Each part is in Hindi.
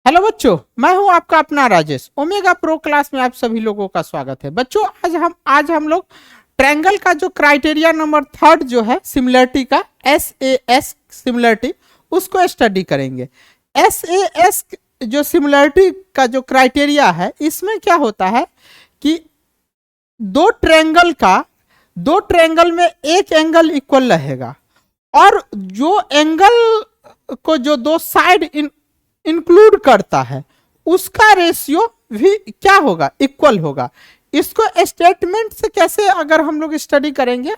हेलो बच्चों, मैं हूं आपका अपना राजेश। ओमेगा प्रो क्लास में आप सभी लोगों का स्वागत है। बच्चों, आज हम लोग ट्रायंगल का जो क्राइटेरिया नंबर थर्ड जो है सिमिलरिटी का SAS सिमिलरिटी, उसको स्टडी करेंगे। SAS जो सिमिलरिटी का जो क्राइटेरिया है, इसमें क्या होता है कि दो ट्रायंगल में एक एंगल इक्वल रहेगा और जो एंगल को जो दो साइड इंक्लूड करता है उसका रेशियो भी क्या होगा, इक्वल होगा। इसको स्टेटमेंट से कैसे अगर हम लोग स्टडी करेंगे,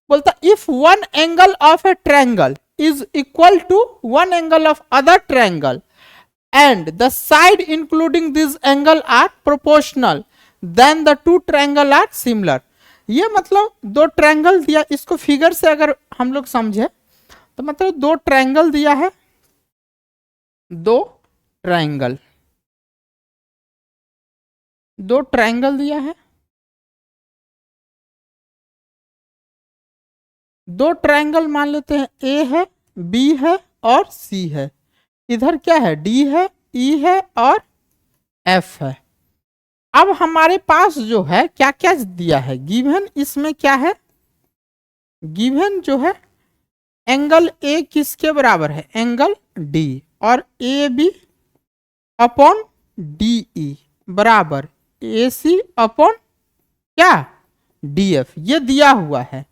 बोलता if one angle of a triangle is equal to one angle of other triangle and the side including this angle are proportional then the two triangle are similar. ये मतलब दो ट्रायंगल दिया, इसको फिगर से अगर हम लोग समझे तो मतलब दो ट्रायंगल दिया है, दो ट्रायंगल दिया है, दो ट्रायंगल मान लेते हैं, ए है, बी है और सी है। इधर क्या है, डी है, ई है और एफ है। अब हमारे पास जो है क्या क्या दिया है गिवन, इसमें क्या है गिवन जो है एंगल ए किसके बराबर है, एंगल डी, और A B upon D E बराबर ए सी अपॉन क्या, डी एफ। ये दिया हुआ है।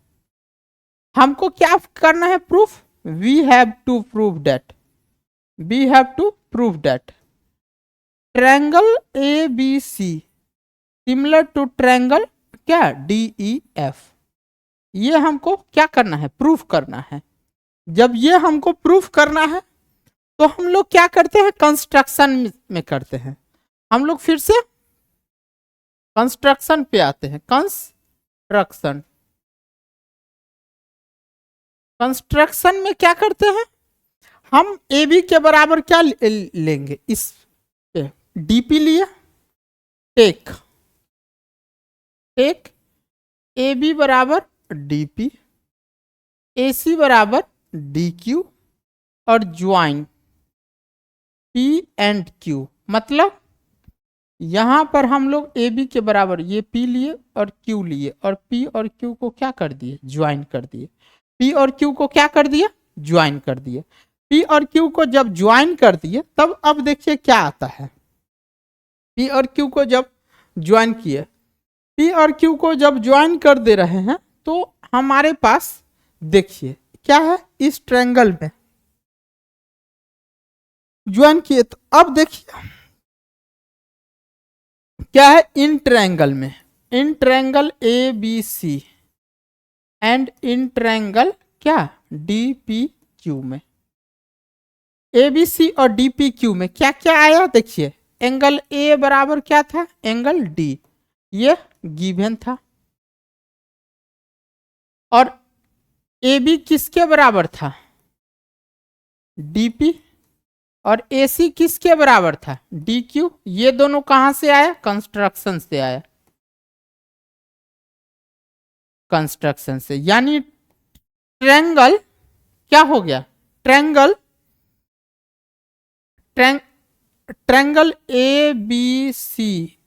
हमको क्या करना है, proof. We have to prove that triangle A B C similar to triangle क्या, डी ई एफ। ये हमको क्या करना है, प्रूफ करना है। जब ये हमको प्रूफ करना है तो हम लोग क्या करते हैं, कंस्ट्रक्शन में करते हैं। हम लोग फिर से कंस्ट्रक्शन पे आते हैं। कंस्ट्रक्शन में क्या करते हैं, हम ए बी के बराबर क्या लेंगे, इस पे डीपी लिए, टेक ए बी बराबर डीपी, ए सी बराबर डी क्यू और ज्वाइन पी एंड क्यू। मतलब यहां पर हम लोग ए बी के बराबर ये पी लिए और क्यू लिए और पी और क्यू को क्या कर दिए, ज्वाइन कर दिए। पी और क्यू को क्या कर दिया, ज्वाइन कर दिए। पी और क्यू को जब ज्वाइन कर दिए तब अब देखिए क्या आता है। पी और क्यू को जब ज्वाइन किए, पी और क्यू को जब ज्वाइन कर दे रहे हैं तो हमारे पास देखिए क्या है, इस ट्रायंगल में ज्वाइन किए तो अब देखिए क्या है, in triangle A B C and in triangle क्या, डी पी क्यू में, ए बी सी और डी पी क्यू में क्या क्या आया, देखिए एंगल ए बराबर क्या था, एंगल डी, ये गिवन था। और ए बी किसके बराबर था, डीपी, और ए सी किसके बराबर था, डी क्यू। ये दोनों कहां से आया, कंस्ट्रक्शन से आया, कंस्ट्रक्शन से। यानी ट्रायंगल क्या हो गया, triangle A B C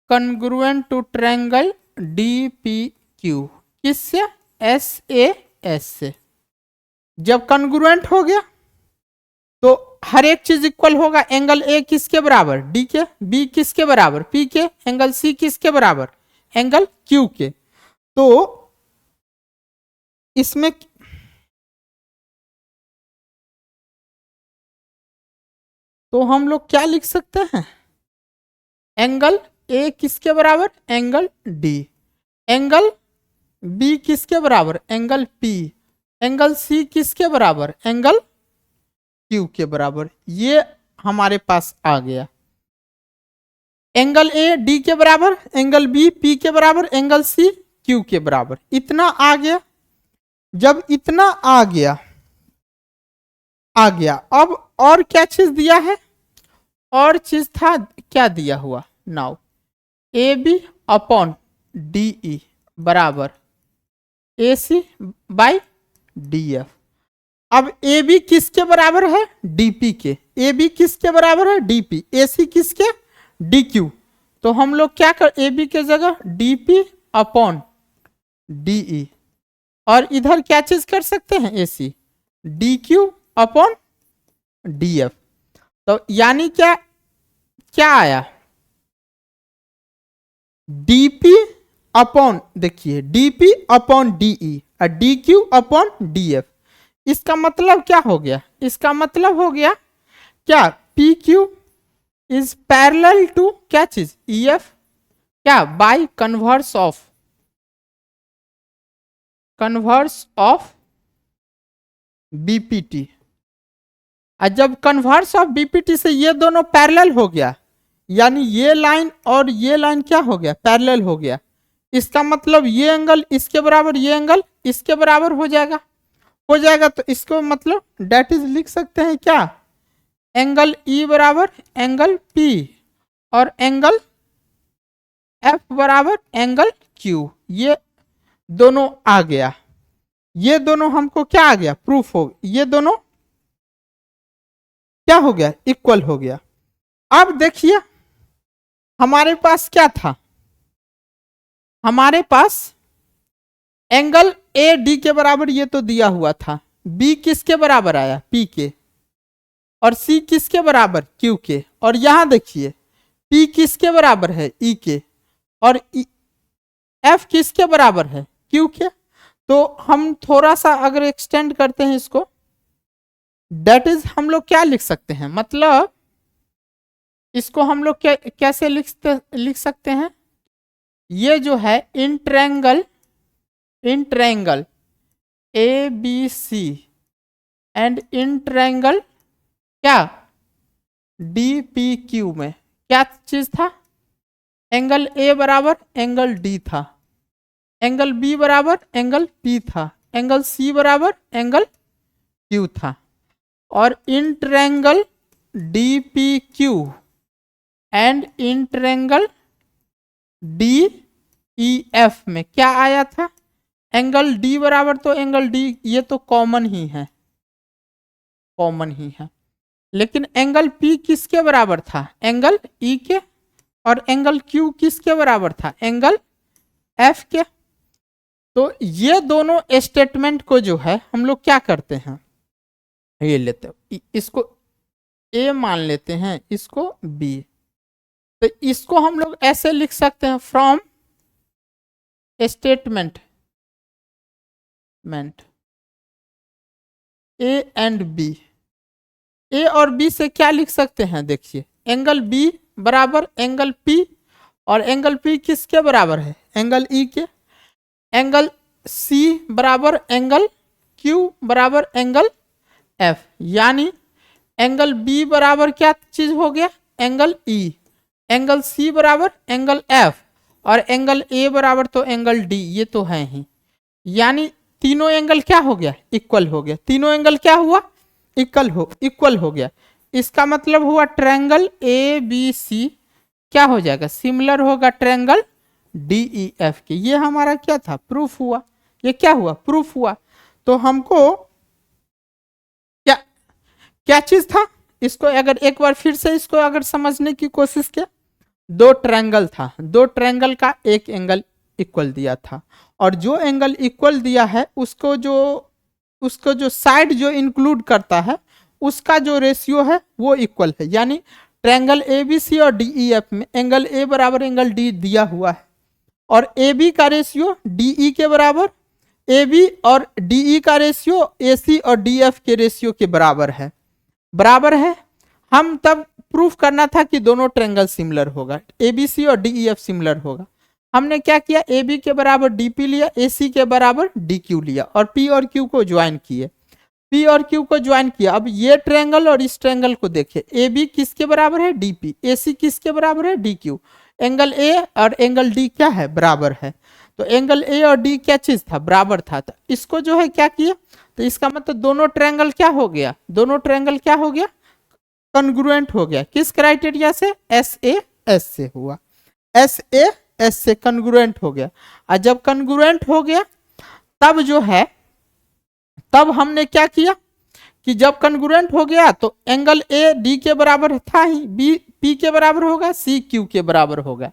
congruent to triangle D P Q, किससे, एस ए एस से। जब कॉन्ग्रुएंट हो गया तो हर एक चीज इक्वल होगा। एंगल ए किसके बराबर, डी के, बी किसके बराबर, पी के, एंगल सी किसके बराबर, एंगल क्यू के। तो इसमें तो हम लोग क्या लिख सकते हैं, एंगल ए किसके बराबर, एंगल डी, एंगल बी किसके बराबर, एंगल पी, एंगल सी किसके बराबर, एंगल क्यू के बराबर। ये हमारे पास आ गया। एंगल ए डी के बराबर, एंगल बी पी के बराबर, एंगल सी क्यू के बराबर। इतना आ गया। जब इतना आ गया अब और क्या चीज दिया है, और चीज था क्या दिया हुआ, now A B upon D E बराबर A C by D F. अब ए बी किसके बराबर है, डीपी के, ए बी किसके बराबर है, डीपी, ए सी किसके, डी क्यू। तो हम लोग क्या कर, ए बी के जगह डीपी अपॉन डीई, और इधर क्या चीज कर सकते हैं, A C D Q upon D F. तो यानी क्या क्या आया, डीपी अपॉन, देखिए डीपी अपॉन डीई और D Q upon D F. इसका मतलब क्या हो गया, इसका मतलब हो गया क्या, P Q is parallel to क्या चीज, ई एफ, क्या, बाय कन्वर्स ऑफ बीपीटी। और जब कन्वर्स ऑफ बीपीटी से ये दोनों पैरेलल हो गया, यानी ये लाइन और ये लाइन क्या हो गया, पैरेलल हो गया। इसका मतलब ये एंगल इसके बराबर, ये एंगल इसके बराबर हो जाएगा, तो इसको मतलब डेट इज लिख सकते हैं क्या, एंगल ई बराबर एंगल पी और एंगल एफ बराबर एंगल क्यू। ये दोनों आ गया, ये दोनों हमको क्या आ गया, प्रूफ हो, ये दोनों क्या हो गया, इक्वल हो गया। अब देखिए हमारे पास क्या था, हमारे पास एंगल ए डी के बराबर ये तो दिया हुआ था, बी किसके बराबर आया, पी के, और सी किसके बराबर, क्यू के, और यहां देखिए पी किसके बराबर है, ई के, और एफ किसके बराबर है, क्यू के। तो हम थोड़ा सा अगर एक्सटेंड करते हैं इसको, डेट इज हम लोग क्या लिख सकते हैं, मतलब इसको हम लोग कैसे लिख सकते हैं, ये जो है in triangle A B C and in triangle क्या, डी पी क्यू में क्या चीज था, एंगल ए बराबर एंगल डी था, एंगल बी बराबर एंगल पी था, एंगल सी बराबर एंगल क्यू था, और in triangle D P Q and in triangle D E F में क्या आया था, एंगल डी बराबर, तो एंगल डी ये तो कॉमन ही है, लेकिन एंगल पी किसके बराबर था, एंगल ई के, और एंगल क्यू किसके बराबर था, एंगल एफ के। तो ये दोनों स्टेटमेंट को जो है हम लोग क्या करते हैं, ये लेते, इसको ए मान लेते हैं, इसको बी, तो इसको हम लोग ऐसे लिख सकते हैं, from statement A and B, A और बी से क्या लिख सकते हैं, देखिए एंगल बी बराबर एंगल पी, और एंगल पी किसके बराबर है, एंगल ई के, एंगल सी बराबर एंगल क्यू बराबर एंगल एफ, यानी एंगल बी बराबर क्या चीज हो गया, एंगल ई, एंगल सी बराबर एंगल एफ, और एंगल ए बराबर तो एंगल डी, ये तो है ही, यानी तीनों एंगल क्या हो गया, इक्वल हो गया, तीनों एंगल क्या हुआ, इक्वल हो गया। इसका मतलब हुआ ट्रायंगल ए बी सी क्या हो जाएगा, सिमिलर होगा ट्रायंगल डी ई एफ के। ये हमारा क्या था, प्रूफ हुआ, ये क्या हुआ, प्रूफ हुआ। तो हमको क्या चीज था, इसको अगर एक बार फिर से इसको अगर समझने की कोशिश किया, दो ट्रायंगल था, दो ट्रायंगल का एक एंगल इक्वल दिया था, और जो एंगल इक्वल दिया है उसको जो साइड जो इंक्लूड करता है उसका जो रेशियो है वो इक्वल है, यानी ट्रायंगल ए बी सी और डी ई एफ में एंगल ए बराबर एंगल डी दिया हुआ है, और ए बी का रेशियो डी ई के बराबर, ए बी और डी ई का रेशियो ए सी और डी एफ के रेशियो के बराबर है, हम तब प्रूफ करना था कि दोनों ट्रायंगल सिमिलर होगा, ए बी सी और डी ई एफ सिमिलर होगा। हमने क्या किया, ए बी के बराबर डी पी लिया, ए सी के बराबर डी क्यू लिया, और पी और क्यू को ज्वाइन किए, अब ये ट्रायंगल और इस ट्रायंगल को देखिए, ए बी किसके बराबर है, डी पी, ए सी किसके बराबर है, डी क्यू, एंगल ए और एंगल डी क्या है, बराबर है, तो एंगल ए और डी क्या चीज था, बराबर था, तो इसको जो है क्या किया, तो इसका मतलब दोनों ट्रायंगल क्या हो गया, कॉन्ग्रुएंट हो गया, किस क्राइटेरिया से, एस ए एस से हुआ, एस ए एस से कॉन्ग्रुएंट हो गया। और जब कॉन्ग्रुएंट हो गया तब जो है, तब हमने क्या किया कि जब कन्ग्रुएंट हो गया तो एंगल ए डी के बराबर था ही, बी पी के बराबर होगा, सी क्यू के बराबर होगा।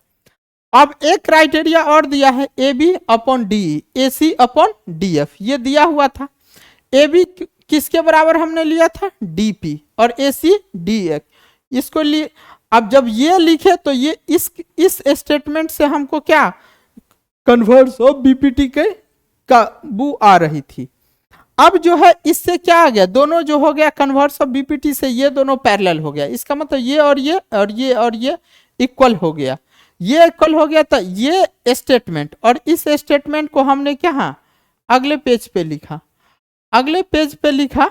अब एक क्राइटेरिया और दिया है, A B upon D, A C upon D F, ये दिया हुआ था। ए बी किसके बराबर हमने लिया था, डी पी, और ए सी डी एफ, इसको लिए। अब जब ये लिखे तो ये इस स्टेटमेंट से हमको क्या कन्वर्स ऑफ बीपीटी के काबू आ रही थी। अब जो है इससे क्या आ गया, दोनों जो हो गया कन्वर्स ऑफ बीपीटी से ये दोनों पैरेलल हो गया, इसका मतलब ये और ये और ये और ये इक्वल हो गया, ये इक्वल हो गया। तो ये स्टेटमेंट और इस स्टेटमेंट को हमने क्या अगले पेज पे लिखा, अगले पेज पे लिखा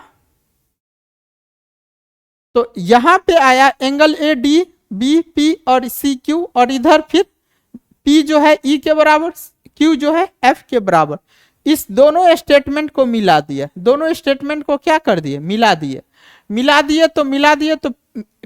तो यहां पे आया angle A D B P और सी क्यू, और इधर फिर पी जो है ई के बराबर, क्यू जो है एफ के बराबर। इस दोनों स्टेटमेंट को मिला दिया, दोनों स्टेटमेंट को क्या कर दिए, मिला दिए, मिला दिए तो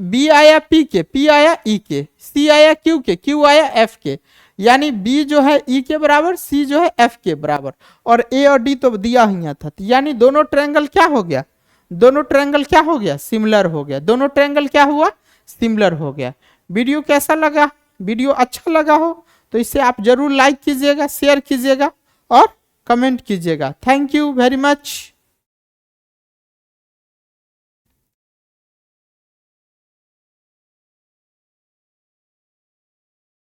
बी आया पी के, पी आया ई के, सी आया क्यू के, क्यू आया एफ के, यानी बी जो है ई के बराबर, सी जो है एफ के बराबर, और ए और डी तो दिया हुआ था। यानी दोनों ट्रायंगल क्या हो गया, दोनों ट्रायंगल क्या हो गया, सिमिलर हो गया, दोनों ट्रायंगल क्या हुआ, सिमिलर हो गया। वीडियो कैसा लगा, वीडियो अच्छा लगा हो तो इसे आप जरूर लाइक कीजिएगा, शेयर कीजिएगा और कमेंट कीजिएगा। Thank you very much.